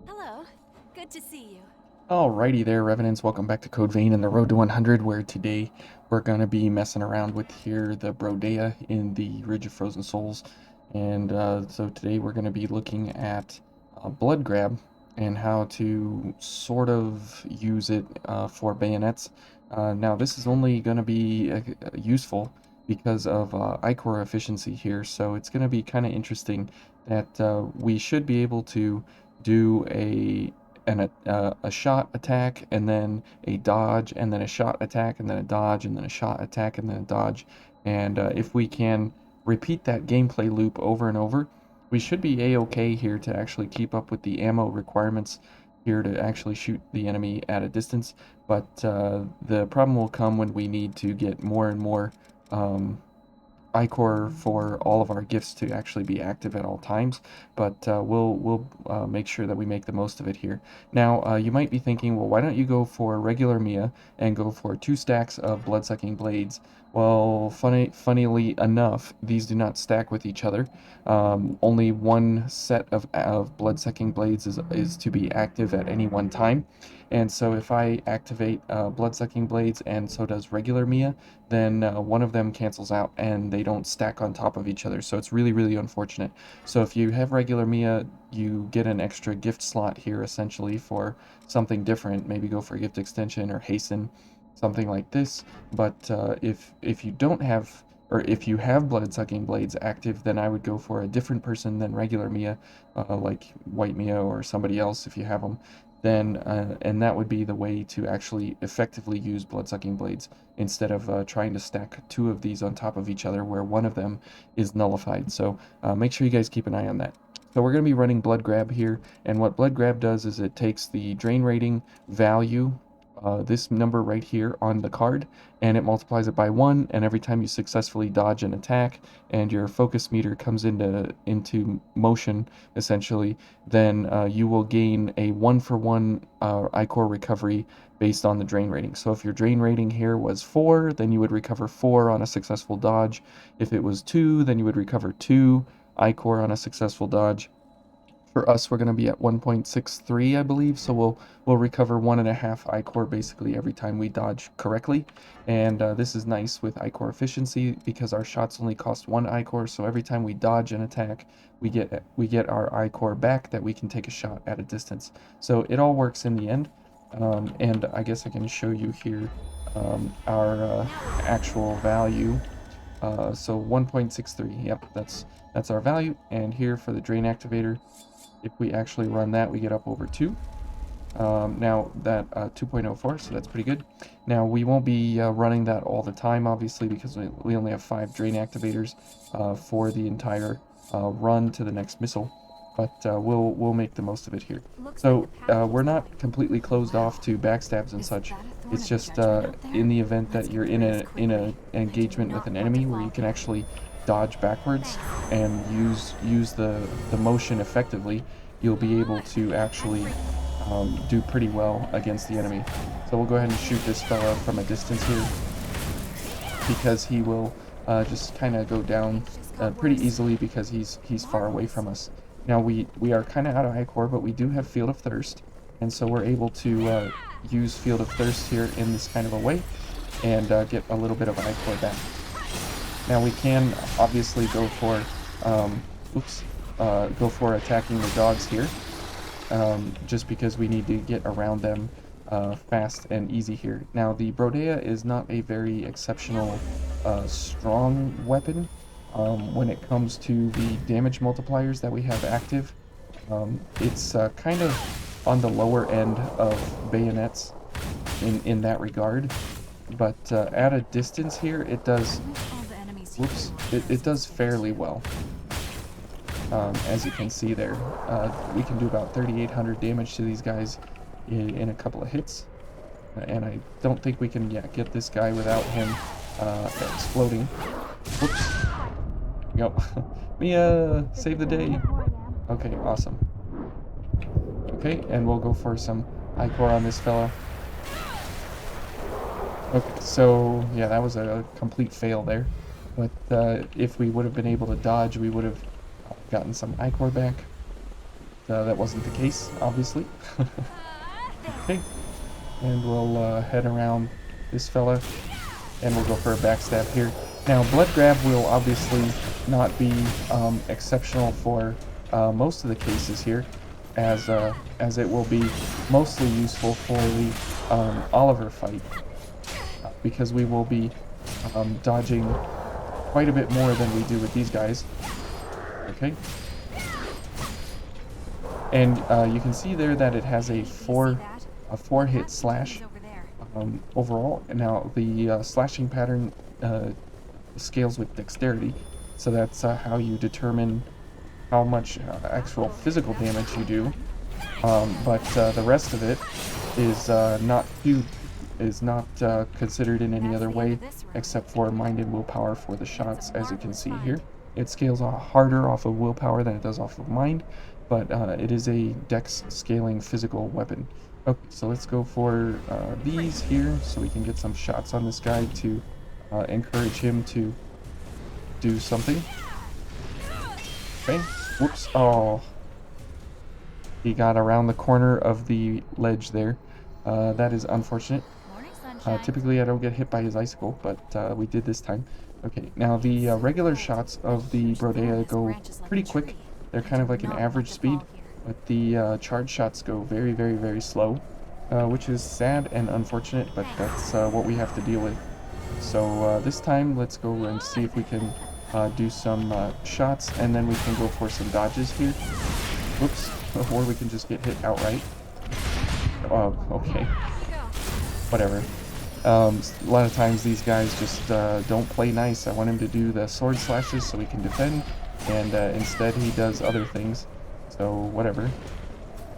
Hello. Good to see you. Alrighty there, Revenants. Welcome back to Code Vein and the Road to 100, where today we're going to be messing around with here the Brodea in the Ridge of Frozen Souls. And so today we're going to be looking at Blood Grab and how to sort of use it for bayonets. Now, this is only going to be useful because of Ichor efficiency here, so it's going to be kind of interesting that we should be able to do a shot attack and then a dodge and then a shot attack and then a dodge and then a shot attack and then a dodge. And if we can repeat that gameplay loop over and over, we should be a-okay here to actually keep up with the ammo requirements here to actually shoot the enemy at a distance. But the problem will come when we need to get more and more iCore for all of our gifts to actually be active at all times, but we'll make sure that we make the most of it here. Now, you might be thinking, well, why don't you go for regular Mia and go for 2 stacks of blood-sucking blades? Well, funnily enough, these do not stack with each other. Only one set of blood-sucking blades is to be active at any one time. And so if I activate blood-sucking blades and so does regular Mia, then one of them cancels out and they don't stack on top of each other. So it's really, really unfortunate. So if you have regular Mia, you get an extra gift slot here essentially for something different. Maybe go for a gift extension or hasten, something like this. But if you don't have or if you have blood sucking blades active, then I would go for a different person than regular Mia, like white Mia or somebody else if you have them. Then and that would be the way to actually effectively use blood sucking blades instead of trying to stack 2 of these on top of each other where one of them is nullified. So make sure you guys keep an eye on that. So we're going to be running Blood Grab here, and what Blood Grab does is it takes the drain rating value, this number right here on the card, and it multiplies it by 1, and every time you successfully dodge an attack and your focus meter comes into motion, essentially, then you will gain a 1-for-1 iCore recovery based on the drain rating. So if your drain rating here was 4, then you would recover 4 on a successful dodge. If it was 2, then you would recover 2 iCore on a successful dodge. For us, we're going to be at 1.63, I believe, so we'll recover 1.5 iCore basically every time we dodge correctly. And this is nice with iCore efficiency because our shots only cost 1 iCore, so every time we dodge an attack, we get our iCore back that we can take a shot at a distance. So it all works in the end. And I guess I can show you here our actual value. So 1.63, yep, that's our value. And here for the drain activator, if we actually run that, we get up over 2. Now that 2.04, so that's pretty good. Now we won't be running that all the time, obviously, because we only have 5 drain activators for the entire run to the next missile. But we'll make the most of it here. Looks like the So path we're leads back. not completely closed off to backstabs and Is such. that a thorn It's of just judgment out there? in the event Let's that you're clear this in a quickly. I do engagement with not an want to enemy where fall you can here. actually dodge backwards Thanks. and use the motion effectively, you'll be able to I'm actually free. do pretty well against the enemy. So we'll go ahead and shoot this fella from a distance here because he will just kind of go down Things just got pretty worse. easily because he's far away Marvelous. from us. Now we are kind of out of high core, but we do have Field of Thirst, and so we're able to use Field of Thirst here in this kind of a way and get a little bit of high core back. Now we can obviously um, oops, go for attacking the dogs here, just because we need to get around them fast and easy here. Now the Brodea is not a very exceptional strong weapon when it comes to the damage multipliers that we have active. It's kind of on the lower end of bayonets in that regard, but at a distance here it does, I wish all the enemies here whoops, were it, as it does blunt. fairly well. As you can see there, we can do about 3,800 damage to these guys in a couple of hits. And I don't think we can get this guy without him exploding. Whoops. Go. Mia, save the day. Okay, awesome. Okay, and we'll go for some high core on this fella. Okay, so yeah, that was a complete fail there. But if we would have been able to dodge, we would have gotten some iCore back. that wasn't the case, obviously. Okay, and we'll head around this fella, and we'll go for a backstab here. Now, blood grab will obviously not be exceptional for most of the cases here, as it will be mostly useful for the Oliver fight, because we will be dodging quite a bit more than we do with these guys. Okay. And you can see there that it has a four hit slash Over there. overall. And now the slashing pattern scales with dexterity, so that's how you determine how much actual physical damage you do. But the rest of it is not considered in any other way except for mind and willpower for the shots, as you can see here. It scales harder off of willpower than it does off of mind, but it is a dex scaling physical weapon. Okay, so let's go for these here so we can get some shots on this guy to encourage him to do something. Okay, whoops, oh. He got around the corner of the ledge there. That is unfortunate. Morning, sunshine. Typically I don't get hit by his icicle, but we did this time. Okay, now the regular shots of the Brodea go pretty quick. They're kind of like an average speed, but the charge shots go very, very, very slow, which is sad and unfortunate, but that's what we have to deal with. So this time, let's go and see if we can do some shots, and then we can go for some dodges here. Whoops. Or we can just get hit outright. Oh, okay. Whatever. A lot of times these guys just don't play nice. I want him to do the sword slashes so he can defend, and instead he does other things. So, whatever.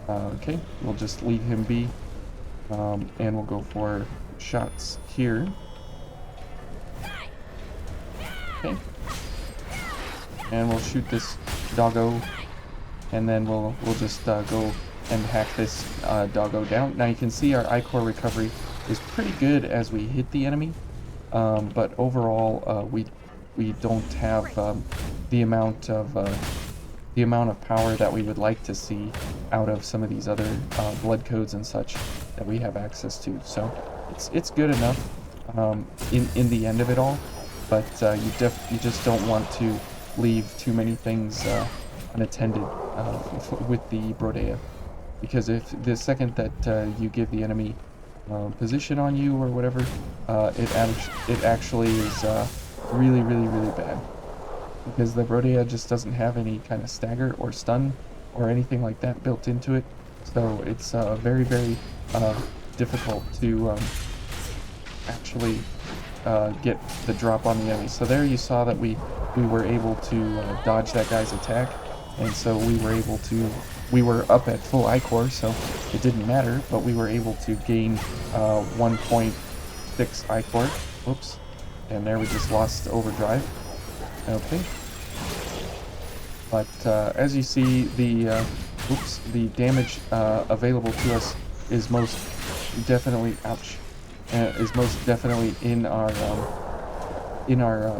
Okay, we'll just leave him be, and we'll go for shots here. Okay. And we'll shoot this doggo, and then we'll just go and hack this doggo down. Now you can see our I-Core recovery is pretty good as we hit the enemy, but overall we don't have the amount of power that we would like to see out of some of these other blood codes and such that we have access to. So it's good enough in the end of it all, but you just don't want to leave too many things unattended with the Brodea, because if the second that you give the enemy position on you or whatever, it actually is really, really, really bad, because the Brodea just doesn't have any kind of stagger or stun or anything like that built into it, so it's very, very difficult to actually get the drop on the enemy. So there you saw that we were able to dodge that guy's attack, and so we were up at full I-Core, so it didn't matter, but we were able to gain 1.6 I-Core. Whoops. And there we just lost overdrive. Okay. But as you see, the damage available to us is most definitely, in our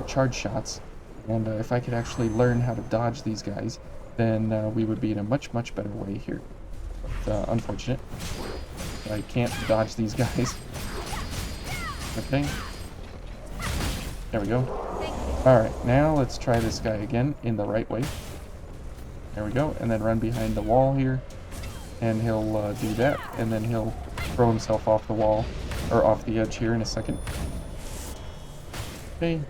charge shots. And if I could actually learn how to dodge these guys, then we would be in a much, much better way here. But unfortunate. I can't dodge these guys. Okay. There we go. Alright, now let's try this guy again in the right way. There we go. And then run behind the wall here. And he'll do that. And then he'll throw himself off the wall, or off the edge here in a second. Okay.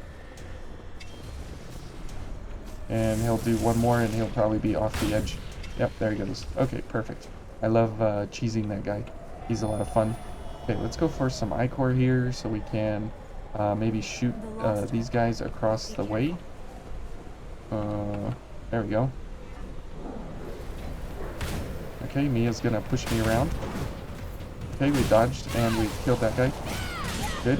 And he'll do one more and he'll probably be off the edge. Yep, there he goes. Okay, perfect. I love cheesing that guy. He's a lot of fun. Okay, let's go for some I-Core here so we can maybe shoot these guys across the way. There we go. Okay, Mia's gonna push me around. Okay, we dodged and we killed that guy. Good.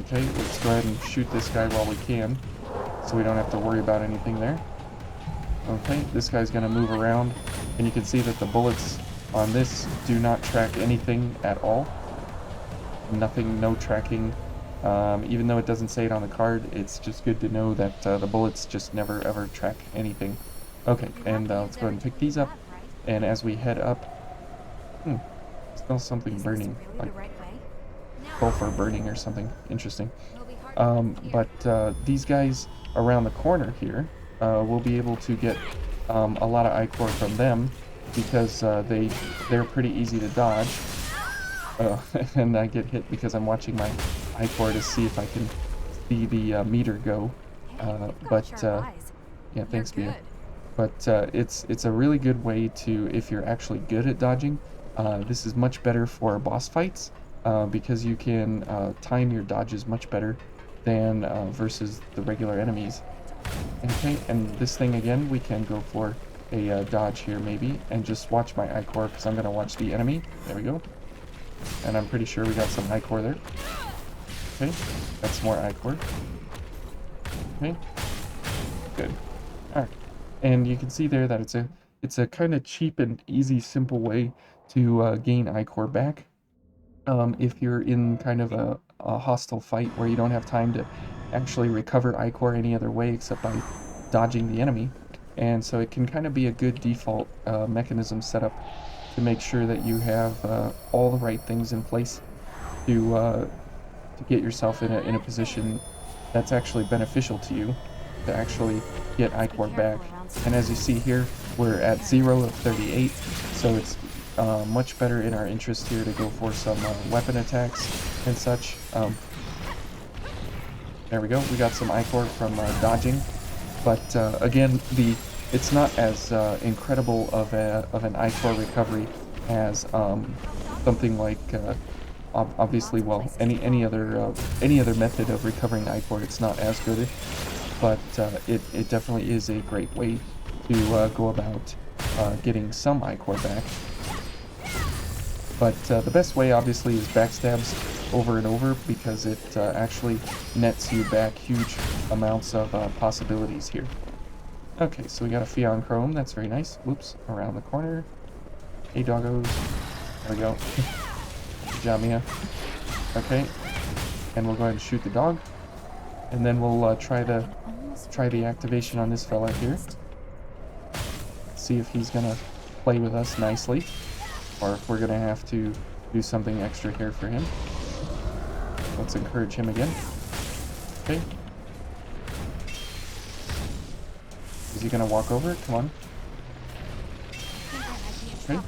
Okay, let's go ahead and shoot this guy while we can, so we don't have to worry about anything there. Okay, this guy's gonna move around, and you can see that the bullets on this do not track anything at all. Nothing, no tracking. Even though it doesn't say it on the card, it's just good to know that the bullets just never ever track anything. Okay, You have and to let's use go ahead every and pick tool you these up. have, right? And as we head up, hmm, smell something Is this burning, really like the right way? No. sulfur burning or something. Interesting. It'll be hard to find from here. But these guys around the corner here, we'll be able to get a lot of ichor from them because they're pretty easy to dodge. And I get hit because I'm watching my ichor to see if I can see the meter go. Hey, you've got But sharp eyes. yeah, You're thanks, Mia. good. But it's a really good way to, if you're actually good at dodging, this is much better for boss fights because you can time your dodges much better than versus the regular enemies. Okay, and this thing again, we can go for a dodge here maybe, and just watch my ichor because I'm going to watch the enemy. There we go. And I'm pretty sure we got some ichor there. Okay, that's more ichor. Okay, good. All right, and you can see there that it's a kind of cheap and easy, simple way to gain ichor back. If you're in kind of a hostile fight where you don't have time to actually recover ichor any other way except by dodging the enemy. And so it can kind of be a good default mechanism set up to make sure that you have all the right things in place to get yourself in a position that's actually beneficial to you to actually get Let's be ichor back. careful around And as you see here, we're at 0 of 38, so it's much better in our interest here to go for some weapon attacks and such. There we go, we got some ichor from dodging, but again, it's not as incredible of an ichor recovery as something like obviously, well, any other method of recovering ichor. It's not as good, but it definitely is a great way to go about getting some ichor back. But the best way, obviously, is backstabs over and over because it actually nets you back huge amounts of possibilities here. Okay, so we got a Fion Chrome. That's very nice. Whoops, around the corner. Hey, doggos. There we go. Good job, Mia. Okay, and we'll go ahead and shoot the dog. And then we'll try the activation on this fella here. See if he's gonna play with us nicely, or if we're gonna have to do something extra here for him. Let's encourage him again. Okay. Is he gonna walk over? Come on. Okay.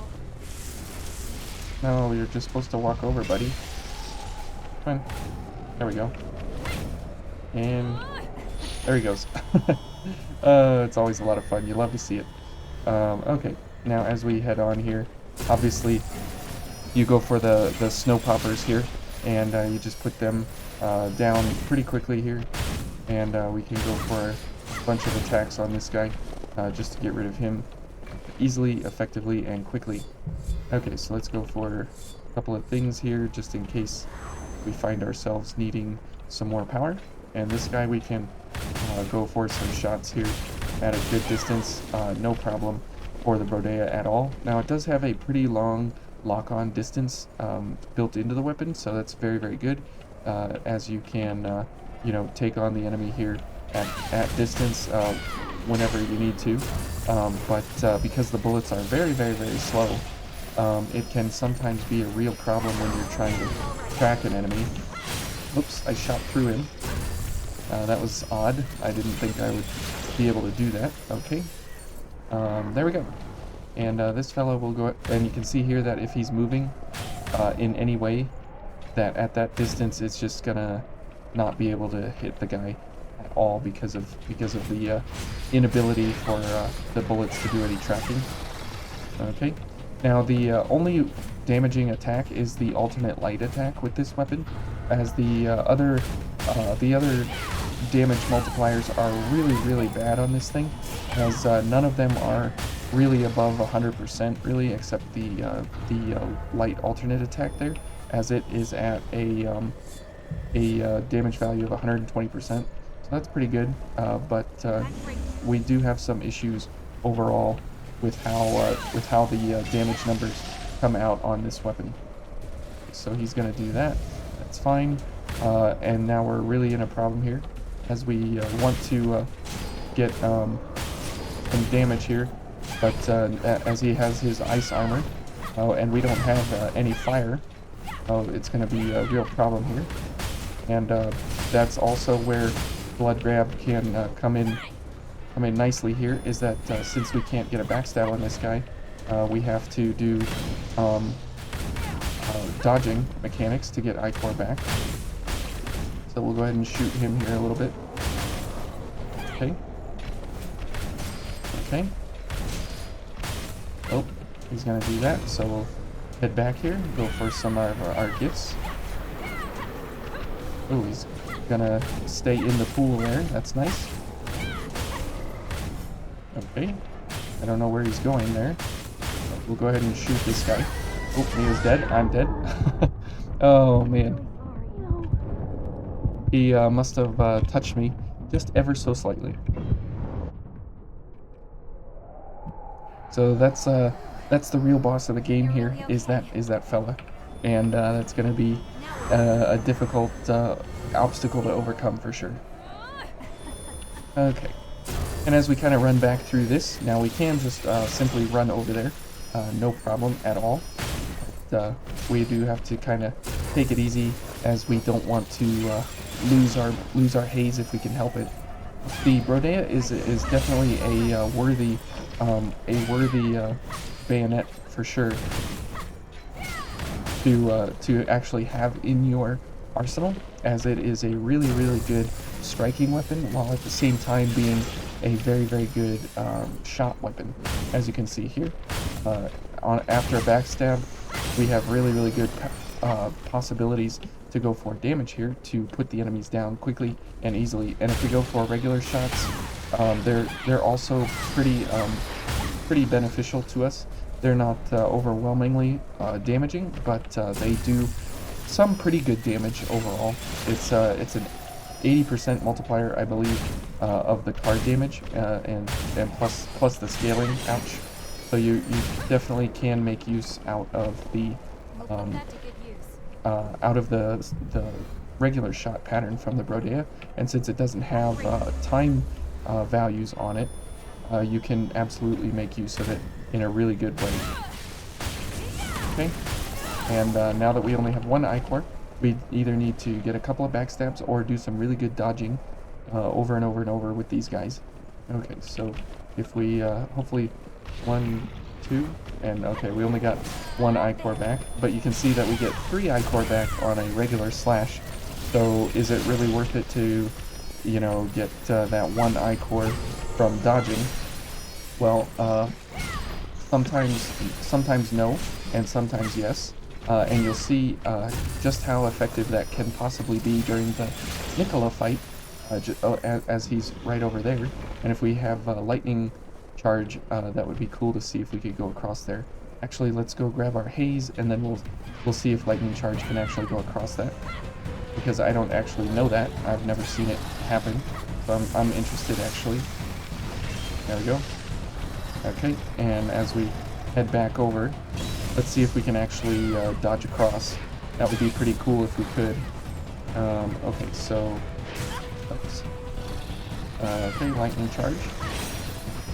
No, you're just supposed to walk over, buddy. Come on. There we go. And there he goes. It's always a lot of fun. You love to see it. Okay, now as we head on here, obviously you go for the snow poppers here, and you just put them down pretty quickly here, and we can go for a bunch of attacks on this guy just to get rid of him easily, effectively, and quickly. Okay, so let's go for a couple of things here just in case we find ourselves needing some more power. And this guy we can go for some shots here at a good distance, no problem for the Brodea at all. Now it does have a pretty long lock-on distance built into the weapon, so that's very, very good, as you can, you know, take on the enemy here at distance whenever you need to. But because the bullets are very, very, very slow, it can sometimes be a real problem when you're trying to track an enemy. Oops, I shot through him. That was odd. I didn't think I would be able to do that. Okay. There we go. And this fellow will go, and you can see here that if he's moving in any way, that at that distance it's just gonna not be able to hit the guy at all because of the inability for the bullets to do any tracking. Okay. Now the only damaging attack is the ultimate light attack with this weapon, as the other damage multipliers are really, really bad on this thing, as none of them are really above 100% really, except the light alternate attack there, as it is at a damage value of 120%. So that's pretty good, but we do have some issues overall with how the damage numbers come out on this weapon. So he's gonna do that. That's fine. And now we're really in a problem here, as we want to get some damage here, but as he has his ice armor, and we don't have any fire, it's going to be a real problem here. And that's also where Blood Grab can come in nicely here, is that since we can't get a backstab on this guy, we have to do dodging mechanics to get Ichor back. So we'll go ahead and shoot him here a little bit. Okay. Okay. Oh, he's gonna do that, so we'll head back here, go for some of our gifts. Oh, he's gonna stay in the pool there, that's nice. Okay, I don't know where he's going there. We'll go ahead and shoot this guy. Oh, he is dead, I'm dead. Oh man. He must have touched me just ever so slightly. So that's the real boss of the game here, is that fella, and that's gonna be a difficult obstacle to overcome for sure. Okay, and as we kind of run back through this, now we can just simply run over there, no problem at all. But, we do have to kind of take it easy, as we don't want to lose our haze if we can help it. The Brodea is definitely a worthy bayonet for sure to actually have in your arsenal, as it is a really good striking weapon, while at the same time being a very good shot weapon. As you can see here, after a backstab, we have really good possibilities to go for damage here, to put the enemies down quickly and easily. And if we go for regular shots, they're also pretty beneficial to us. They're not overwhelmingly damaging, but they do some pretty good damage overall. It's an 80% multiplier, I believe, of the card damage, and plus the scaling. Ouch. So you definitely can make use out of the regular shot pattern from the Brodea, and since it doesn't have time values on it, you can absolutely make use of it in a really good way. Okay, and now that we only have one Ichor, we either need to get a couple of backstabs or do some really good dodging over and over with these guys. Okay, so if we hopefully 1, 2, and okay, we only got one Ichor back, but you can see that we get 3 Ichor back on a regular slash. So is it really worth it to, you know, get that one Ichor from dodging? Well, sometimes no, and sometimes yes. And you'll see just how effective that can possibly be during the Nicola fight, as he's right over there. And if we have lightning charge, that would be cool to see if we could go across there. Actually, let's go grab our haze, and then we'll see if lightning charge can actually go across that, because I don't actually know that. I've never seen it happen, so I'm interested actually. There we go. Okay, and as we head back over, let's see if we can actually dodge across. That would be pretty cool if we could. Okay, so oops. Okay, lightning charge.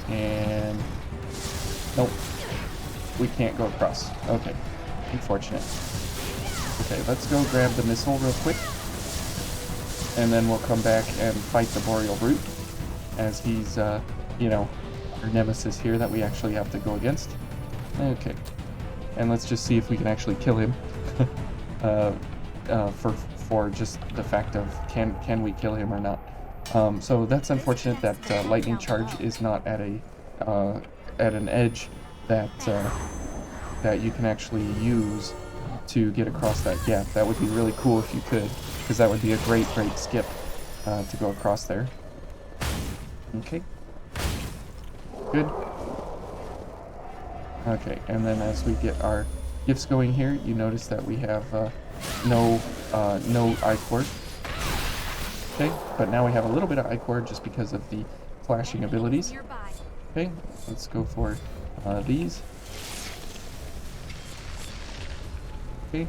And nope, we can't go across. Okay, unfortunate. Okay, let's go grab the missile real quick, and then we'll come back and fight the Boreal Brute, as he's you know, our nemesis here that we actually have to go against. Okay, and let's just see if we can actually kill him. For just the fact of can we kill him or not. So that's unfortunate that lightning charge is not at an edge that that you can actually use to get across that gap. That would be really cool if you could, because that would be a great skip to go across there. Okay, good. Okay, and then as we get our gifts going here, you notice that we have no Ichor. Okay, but now we have a little bit of Ichor just because of the flashing abilities. Okay, let's go for these. Okay,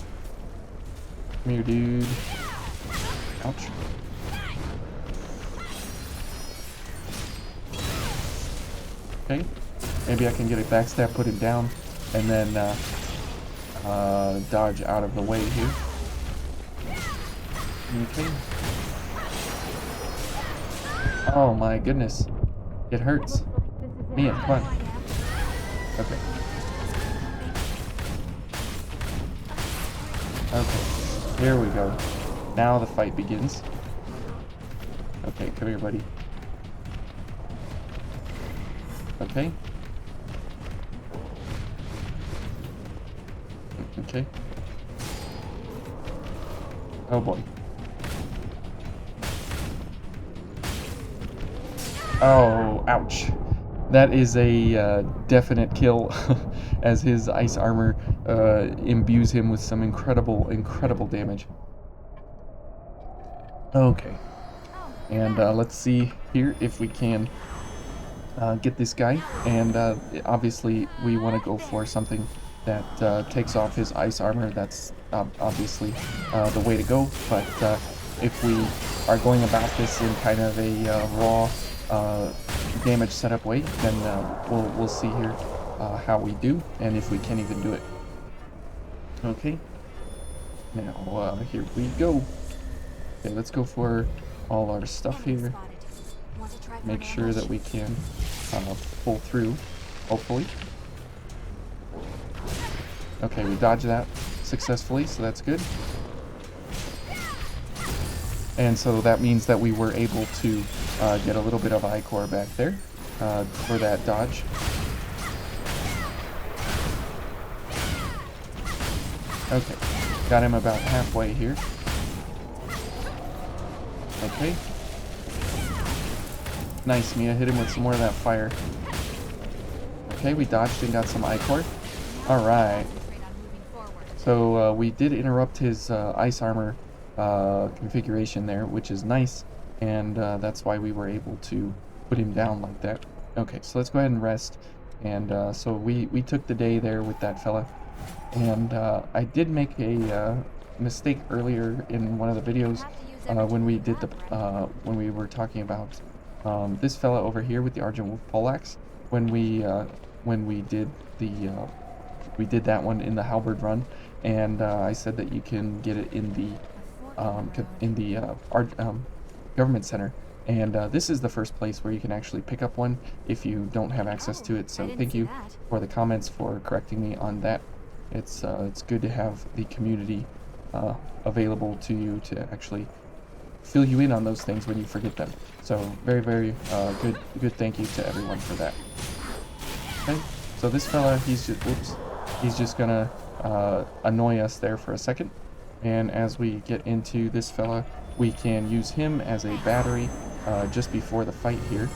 come here, dude. Ouch. Okay. Maybe I can get a backstab, put him down, and then dodge out of the way here. Okay. Oh my goodness. It hurts. Mia, come on. Okay. Okay. Here we go. Now the fight begins. Okay, come here, buddy. Okay. Okay. Oh boy. Oh, ouch. That is a definite kill as his ice armor imbues him with some incredible, incredible damage. Okay. And let's see here if we can get this guy. And obviously we want to go for something that takes off his ice armor. That's obviously the way to go. But if we are going about this in kind of a raw damage setup way, then we'll see here how we do and if we can even do it. Okay. Now here we go. Okay, let's go for all our stuff here. Make sure that we can pull through, hopefully. Okay, we dodged that successfully, so that's good. And so that means that we were able to get a little bit of I-core back there for that dodge. Okay, got him about halfway here. Okay. Nice, Mia. Hit him with some more of that fire. Okay, we dodged and got some I-core. Alright. So we did interrupt his ice armor configuration there, which is nice. And that's why we were able to put him down like that. Okay, so let's go ahead and rest. And so we took the day there with that fella. And I did make a mistake earlier in one of the videos when we did the when we were talking about this fella over here with the Argent Wolf poleaxe. When we did that one in the halberd run, and I said that you can get it in the government center. And this is the first place where you can actually pick up one if you don't have access to it. So thank you for the comments for correcting me on that. It's good to have the community available to you to actually fill you in on those things when you forget them. So very, very good thank you to everyone for that. Okay, so this fella, he's just gonna annoy us there for a second. And as we get into this fella, we can use him as a battery just before the fight here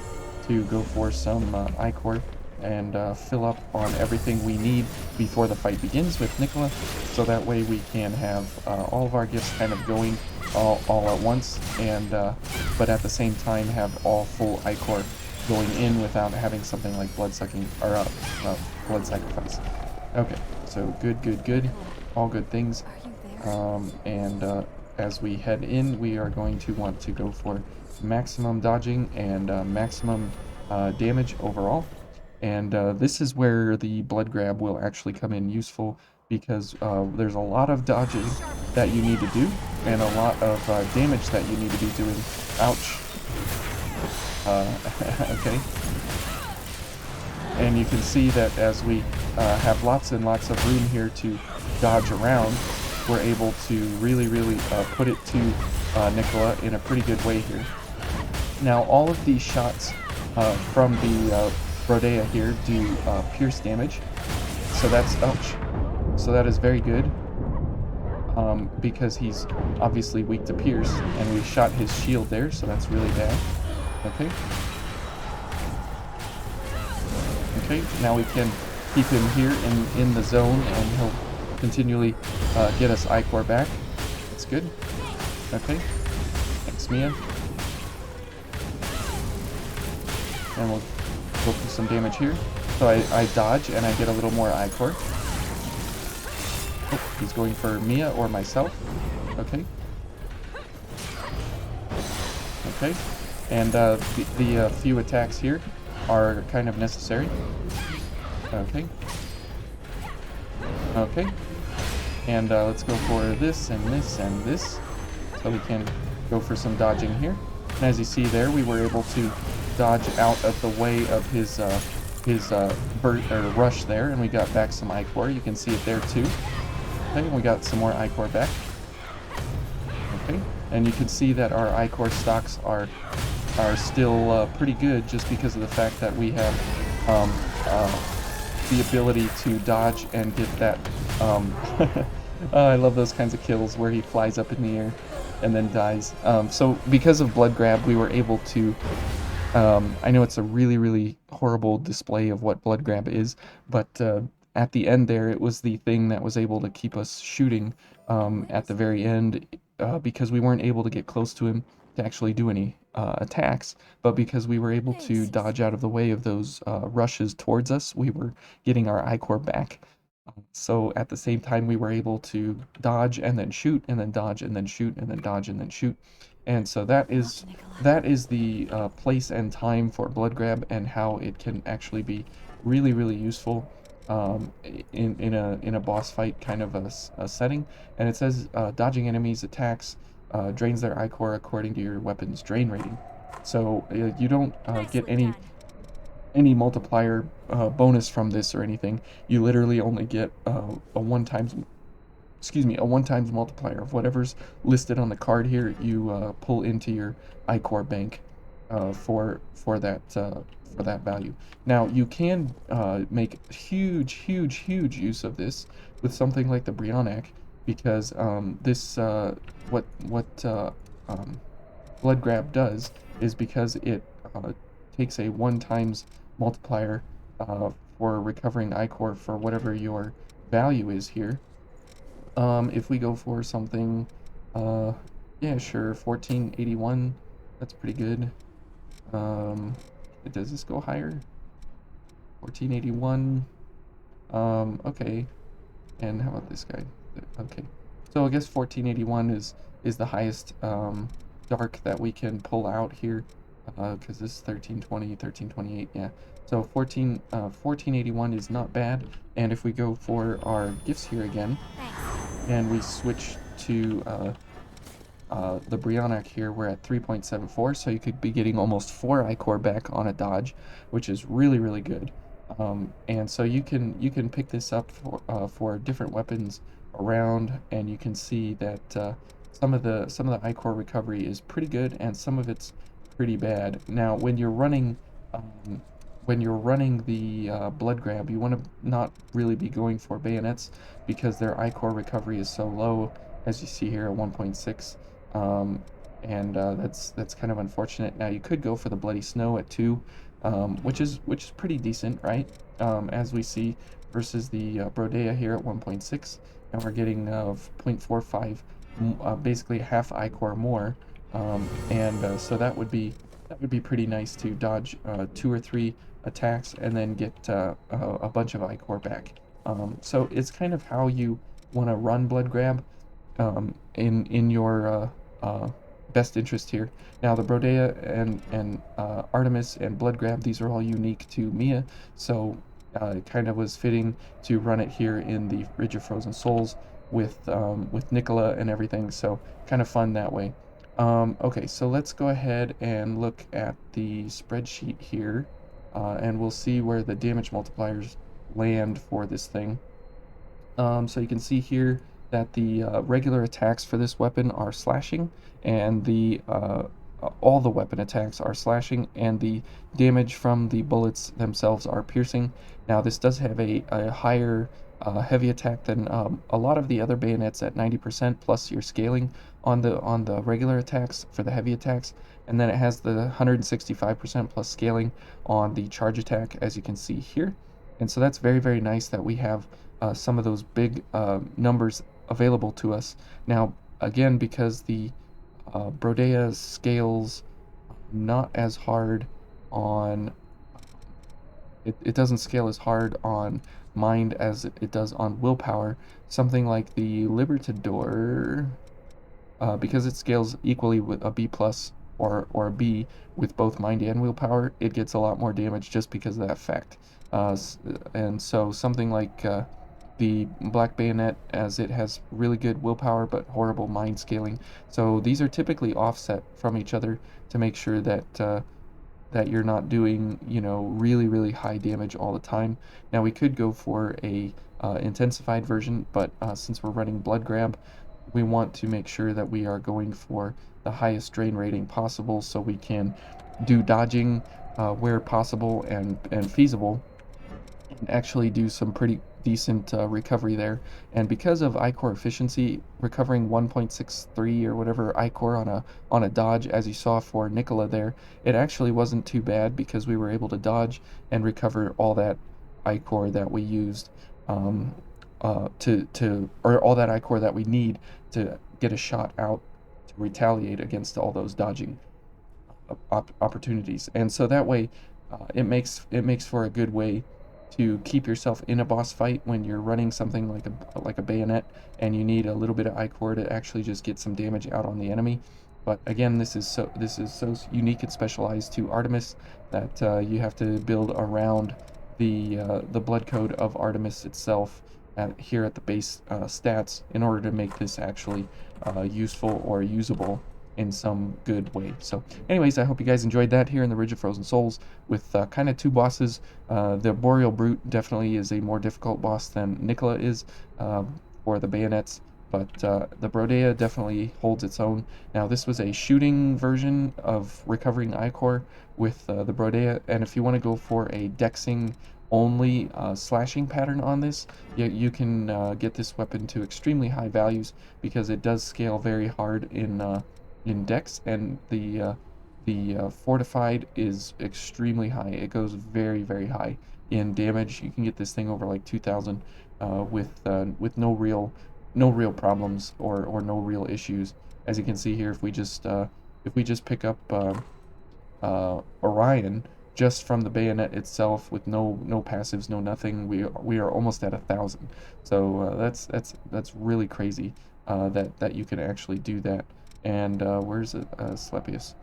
to go for some I-core and fill up on everything we need before the fight begins with Nicola, so that way we can have all of our gifts kind of going all at once, and but at the same time have all full I-core going in without having something like blood sucking or blood sacrifice. Okay, so good, all good things. And as we head in, we are going to want to go for maximum dodging and maximum damage overall. And this is where the blood grab will actually come in useful, because there's a lot of dodging that you need to do and a lot of damage that you need to be doing. Ouch. Okay. And you can see that as we have lots and lots of room here to dodge around, we're able to really put it to Nicola in a pretty good way here. Now all of these shots from the Brodea here do pierce damage, so that's ouch. So that is very good, because he's obviously weak to pierce, and we shot his shield there, so that's really bad. Okay. Okay, now we can keep him here in the zone, and he'll continually get us I-core back. That's good. Okay. Thanks, Mia. And we'll go for some damage here. So I dodge and I get a little more I-core. Oh, he's going for Mia or myself. Okay. Okay. And the few attacks here are kind of necessary. Okay. Okay. And let's go for this and this and this. So we can go for some dodging here. And as you see there, we were able to dodge out of the way of his rush there, and we got back some ichor. You can see it there too. Okay, and we got some more ichor back. Okay, and you can see that our ichor stocks are still pretty good, just because of the fact that we have the ability to dodge and get that. I love those kinds of kills where he flies up in the air and then dies. So because of blood grab, we were able to. I know it's a really, really horrible display of what blood grab is, but at the end there, it was the thing that was able to keep us shooting at the very end, because we weren't able to get close to him to actually do any attacks, but because we were able to dodge out of the way of those rushes towards us, we were getting our ichor back. So at the same time, we were able to dodge and then shoot, and then dodge and then shoot, and then dodge and then shoot. And so that is the place and time for blood grab, and how it can actually be really, really useful in a boss fight kind of a setting. And it says dodging enemies' attacks drains their ichor according to your weapon's drain rating. So you don't get any multiplier bonus from this or anything. You literally only get a one times multiplier of whatever's listed on the card here. You pull into your ichor bank for that value. Now you can make huge use of this with something like the Brodiaea, because this what blood grab does is, because it takes a 1 times multiplier for recovering ichor for whatever your value is here. If we go for something, yeah, sure, 1481, that's pretty good. Does this go higher? 1481. Okay. And how about this guy? Okay. So I guess 1481 is the highest dark that we can pull out here, because this is 1320, 1328, yeah. So 1481 is not bad. And if we go for our gifts here again, and we switch to the Brodiaea here, we're at 3.74, so you could be getting almost 4 ichor back on a dodge, which is really, really good. And so you can pick this up for different weapons around, and you can see that some of the ichor recovery is pretty good, and some of it's pretty bad. Now, when you're running the blood grab, you want to not really be going for bayonets, because their ichor recovery is so low, as you see here at 1.6. And that's kind of unfortunate. Now you could go for the bloody snow at 2, which is pretty decent, right? As we see, versus the Brodea here at 1.6, and we're getting 0.45, basically half ichor more. So that would be pretty nice to dodge 2 or 3 attacks and then get a bunch of ichor back. So it's kind of how you want to run blood grab in your best interest here. Now the Brodea and Artemis and blood grab, these are all unique to Mia, so it kind of was fitting to run it here in the Ridge of Frozen Souls with Nicola and everything, so kind of fun that way. Okay, so let's go ahead and look at the spreadsheet here, and we'll see where the damage multipliers land for this thing. So you can see here that the regular attacks for this weapon are slashing, and the all the weapon attacks are slashing, and the damage from the bullets themselves are piercing. Now this does have a higher heavy attack than a lot of the other bayonets at 90%, plus your scaling on the regular attacks for the heavy attacks, and then it has the 165% plus scaling on the charge attack, as you can see here. And so that's very, very nice that we have some of those big numbers available to us. Now, again, because the Brodea scales not as hard on... It doesn't scale as hard on mind as it does on willpower. Something like the Libertador, because it scales equally with a B+, or a B with both mind and willpower, it gets a lot more damage just because of that fact. And so something like the Black Bayonet, as it has really good willpower but horrible mind scaling. So these are typically offset from each other to make sure that that you're not doing, you know, really, really high damage all the time. Now we could go for a intensified version, but since we're running Blood Grab, we want to make sure that we are going for the highest drain rating possible so we can do dodging where possible and feasible, and actually do some pretty decent recovery there. And because of iCore efficiency, recovering 1.63 or whatever iCore on a dodge, as you saw for Nicola there, it actually wasn't too bad because we were able to dodge and recover all that iCore that we used or all that iCore that we need to get a shot out to retaliate against all those dodging opportunities. And so that way, it makes for a good way to keep yourself in a boss fight when you're running something like a bayonet and you need a little bit of iCore to actually just get some damage out on the enemy. But again, this is so unique and specialized to Artemis that you have to build around the blood code of Artemis itself here at the base stats in order to make this actually useful or usable in some good way. So anyways, I hope you guys enjoyed that here in the Ridge of Frozen Souls with kind of two bosses. The Boreal Brute definitely is a more difficult boss than Nicola is for the bayonets, but the Brodea definitely holds its own. Now this was a shooting version of recovering iCore with the Brodea, and if you want to go for a dexing only slashing pattern on this, you can get this weapon to extremely high values because it does scale very hard in dex, and the fortified is extremely high. It goes very, very high in damage. You can get this thing over like 2,000 with no real problems or no real issues. As you can see here, if we just pick up Orion just from the bayonet itself with no passives, no nothing, we are almost at 1,000. So that's really crazy that you can actually do that. And where's it? Slepius.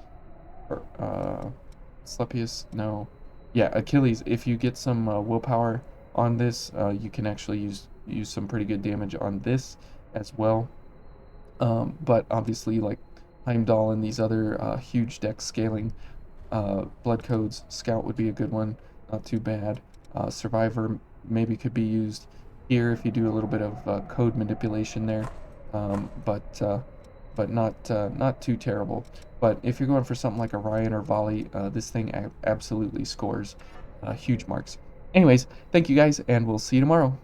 Slepius? No. Yeah, Achilles. If you get some willpower on this, you can actually use some pretty good damage on this as well. But obviously, like Heimdall and these other huge dex scaling blood codes, Scout would be a good one. Not too bad. Survivor maybe could be used here if you do a little bit of code manipulation there. But not too terrible. But if you're going for something like Orion or Volley, this thing absolutely scores huge marks. Anyways, thank you guys, and we'll see you tomorrow.